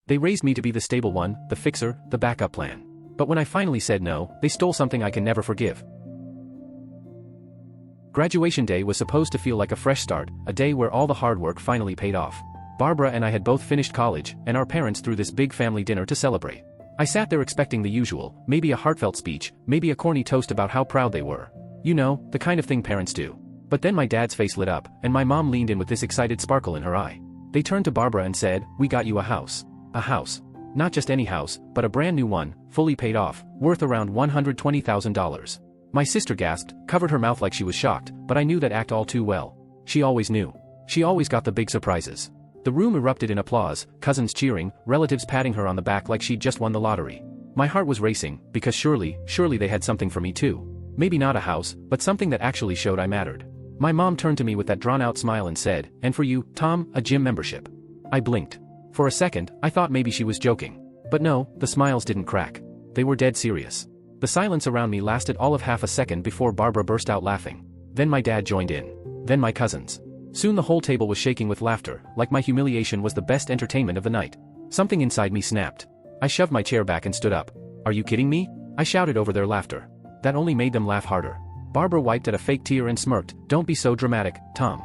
They raised me to be the stable one, the fixer, the backup plan. But when I finally said no, they stole something I can never forgive. Graduation day was supposed to feel like a fresh start, a day where all the hard work finally paid off. Barbara and I had both finished college, and our parents threw this big family dinner to celebrate. I sat there expecting the usual, maybe a heartfelt speech, maybe a corny toast about how proud they were. You know, the kind of thing parents do. But then my dad's face lit up, and my mom leaned in with this excited sparkle in her eye. They turned to Barbara and said, "We got you a house." A house. Not just any house, but a brand new one, fully paid off, worth around $120,000. My sister gasped, covered her mouth like she was shocked, but I knew that act all too well. She always knew. She always got the big surprises. The room erupted in applause, cousins cheering, relatives patting her on the back like she'd just won the lottery. My heart was racing, because surely they had something for me too. Maybe not a house, but something that actually showed I mattered. My mom turned to me with that drawn-out smile and said, "And for you, Tom, a gym membership." I blinked. For a second, I thought maybe she was joking. But no, the smiles didn't crack. They were dead serious. The silence around me lasted all of half a second before Barbara burst out laughing. Then my dad joined in. Then my cousins. Soon the whole table was shaking with laughter, like my humiliation was the best entertainment of the night. Something inside me snapped. I shoved my chair back and stood up. "Are you kidding me?" I shouted over their laughter. That only made them laugh harder. Barbara wiped at a fake tear and smirked, "Don't be so dramatic, Tom."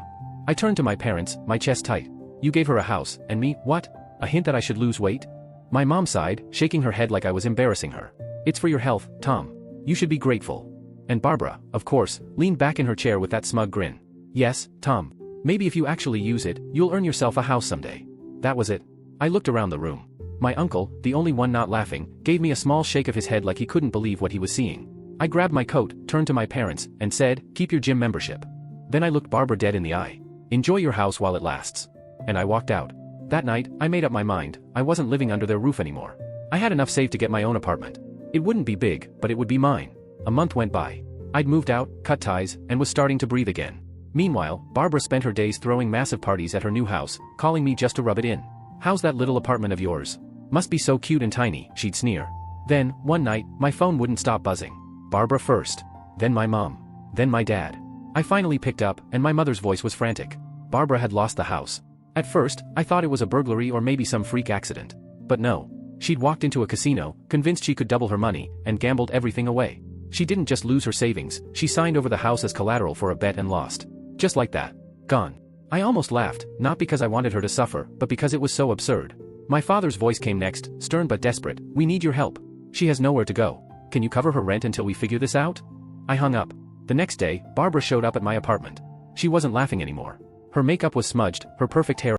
I turned to my parents, my chest tight. "You gave her a house, and me, what? A hint that I should lose weight?" My mom sighed, shaking her head like I was embarrassing her. "It's for your health, Tom. You should be grateful." And Barbara, of course, leaned back in her chair with that smug grin. "Yes, Tom. Maybe if you actually use it, you'll earn yourself a house someday." That was it. I looked around the room. My uncle, the only one not laughing, gave me a small shake of his head like he couldn't believe what he was seeing. I grabbed my coat, turned to my parents, and said, "Keep your gym membership." Then I looked Barbara dead in the eye. "Enjoy your house while it lasts." And I walked out. That night, I made up my mind, I wasn't living under their roof anymore. I had enough saved to get my own apartment. It wouldn't be big, but it would be mine. A month went by. I'd moved out, cut ties, and was starting to breathe again. Meanwhile, Barbara spent her days throwing massive parties at her new house, calling me just to rub it in. "How's that little apartment of yours? Must be so cute and tiny," she'd sneer. Then, one night, my phone wouldn't stop buzzing. Barbara first. Then my mom. Then my dad. I finally picked up, and my mother's voice was frantic. Barbara had lost the house. At first, I thought it was a burglary or maybe some freak accident. But no. She'd walked into a casino, convinced she could double her money, and gambled everything away. She didn't just lose her savings, she signed over the house as collateral for a bet and lost. Just like that. Gone. I almost laughed, not because I wanted her to suffer, but because it was so absurd. My father's voice came next, stern but desperate. "We need your help. She has nowhere to go. Can you cover her rent until we figure this out?" I hung up. The next day, Barbara showed up at my apartment. She wasn't laughing anymore. Her makeup was smudged, her perfect hair